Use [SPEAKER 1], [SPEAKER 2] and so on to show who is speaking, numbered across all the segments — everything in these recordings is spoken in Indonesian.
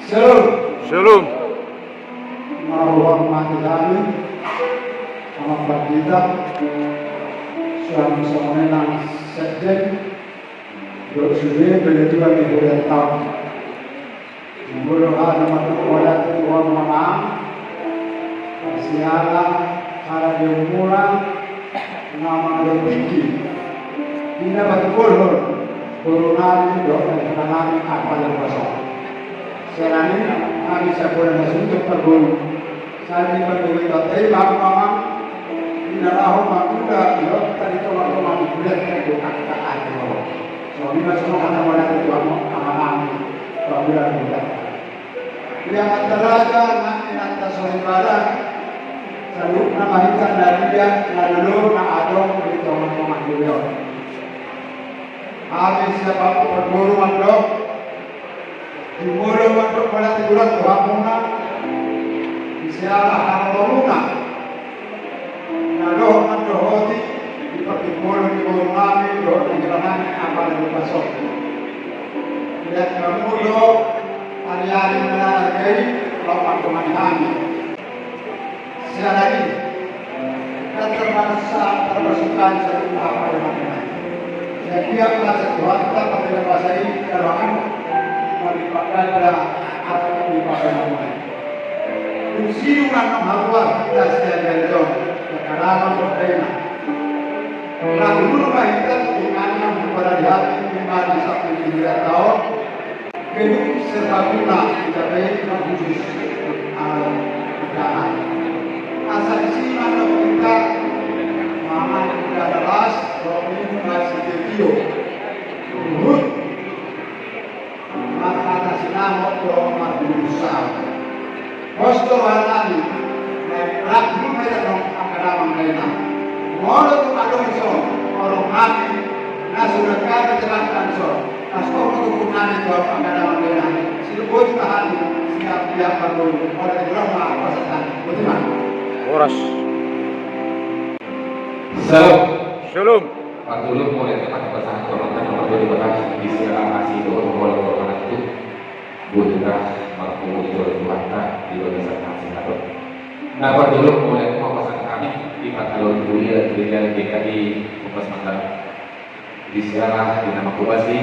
[SPEAKER 1] Shalom.
[SPEAKER 2] Shalom.
[SPEAKER 1] Menghormati kami, sama kita, suami semuanya sekjen, doksudnya berjuang di bulan tahun. Mudah-mudahan nama Tuhan Tuhan menang, siapa cara dimulai, nama tinggi. Tidak betul turunan doa dan apa yang kosong. Selani kami sebulan untuk perguru. Saya diperguru tapi bang tidak tahu makuda yo tadi tu waktu mami bulan itu kakak itu. So bila semua kata orang itu amal bulan bulan. Yang antara nanti atas ibadah selalu nama kita dari dia lalu nak adong di teman-teman beliau. Habis siapa perguru mandok dimulai untuk pada teguran Tuhan muna isialah haroluna nado nado hoti dipakai boleh di bawah kami doa penjelasan apa yang masuk lihat kamu do hari-hari menarik lawan teman kami sekali lagi dan termasukkan satu apa yang mana setiap masa Tuhan kita pada bahasa ini dalam dipakai pada atau dipakai namanya. Fungsi orang menghaluan kita sebagai jom sekarang berbeda. Lalu dulu kita dengan yang berhati lima di satu tiga tahun, kedua serbaguna kita beri khusus alat. Asal isi mana kita mama kita adalah ini masih video. Nama Tuhan berusaha. Posto halani, rakyat mereka dong akan mereka. Walau tu kalau so, orang kami, nasudah kami terangkan so, naskah kebunan itu akan mereka. Silbut tahan, siap siap baru, orang drama pasangan, betul.
[SPEAKER 2] Horas.
[SPEAKER 3] Salam.
[SPEAKER 2] Shalom.
[SPEAKER 3] Pak Dulu mulai teman pasangan korban nomor 2 dibahas di siaran kasih doa oleh korban itu. Buddha mampu dijual-jualkan di luar kasih atau. Nah, Pak Dulu mulai pasangan kami di Pakalon Kuliah di GKI Kupas Mandala. Di siaran di nama Kubasi,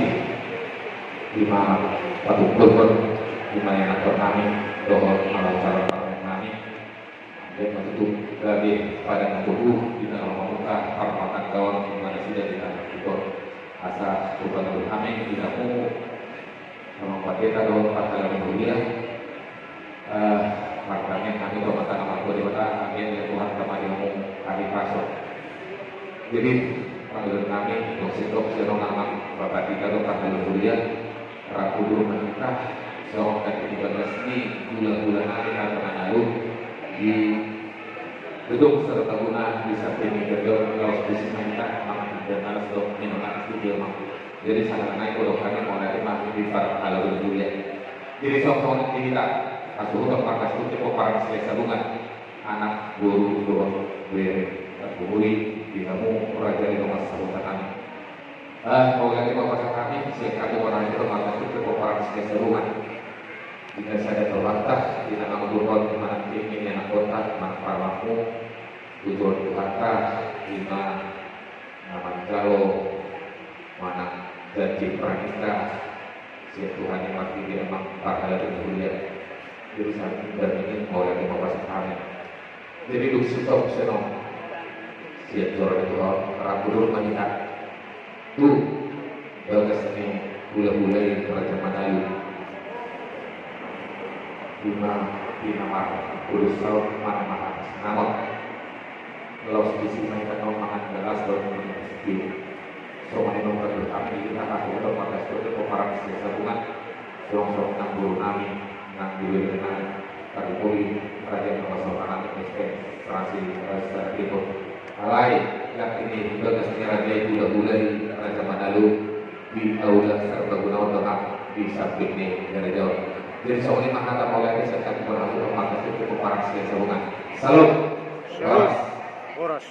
[SPEAKER 3] di mana Pak Dulu di mana yang kami doa malam cara kami. Dan menutup lagi pada tubuh di dalam muka hormatan kawan di mana sudah kita ikut asa perubahan kami tidak mau membuat kita dalam pasal mulia makanya kami hormatan amat berdewata amin ya Tuhan kami mau hari pasok jadi panggil kami untuk sedang nama Bapak kita dalam pasal mulia raku dulu menikah seorang dan 13 ini bulan-bulan hari akan lalu di gedung serta guna di samping gedung kalau di sini kita memang dan harus dong minuman itu dia mampu jadi sangat naik kalau kami mau dari mampu di para kalau dulu ya jadi soal kita asuh untuk markas itu cukup para selesai sabungan anak guru doang beri gurui di kamu raja di rumah sabungan kami kalau lagi bapak kami siapa orang itu markas itu cukup para selesai sabungan jika saya terbantah di nama turun di mana ingin yang kota mana paramu tujuan kata di mana nama jalo mana janji pranika si Tuhan yang mati dia memang pada dari kuliah jadi saya dan ingin oleh bapak kami jadi duk stop senong si Tuhan itu rabu dulu melihat tuh bagas ini gula-gula Raja Manalu di nama Kudus Saud mana namun kalau di sini kita tahu makan gelas dan sedih semua ini nomor kami kita akan untuk pada seperti pemarang sesabungan seorang enam guru nami enam dulu dengan tadi poli kerajaan nomor anak miskin serasi secara timur alai yang ini juga kesenian raja gula-gula di Raja Manalu di aula serta guna untuk di samping ini dari jauh. Jadi soal ini maka mulai saya akan berlaku untuk maka cukup parah sekali sabungan. Salam.
[SPEAKER 2] Shalom. Horas.